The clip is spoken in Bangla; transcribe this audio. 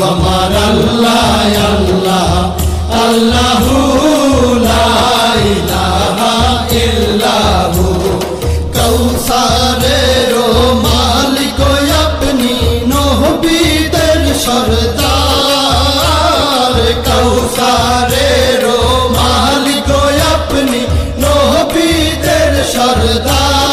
আমার আল্লাহ আল্লাহ আল্লাহু লা ইলাহা ইল্লাহু কৌসারের মালিক আপনি নবীদের সরদার কৌসারের মালিক আপনি নবীদের সরদার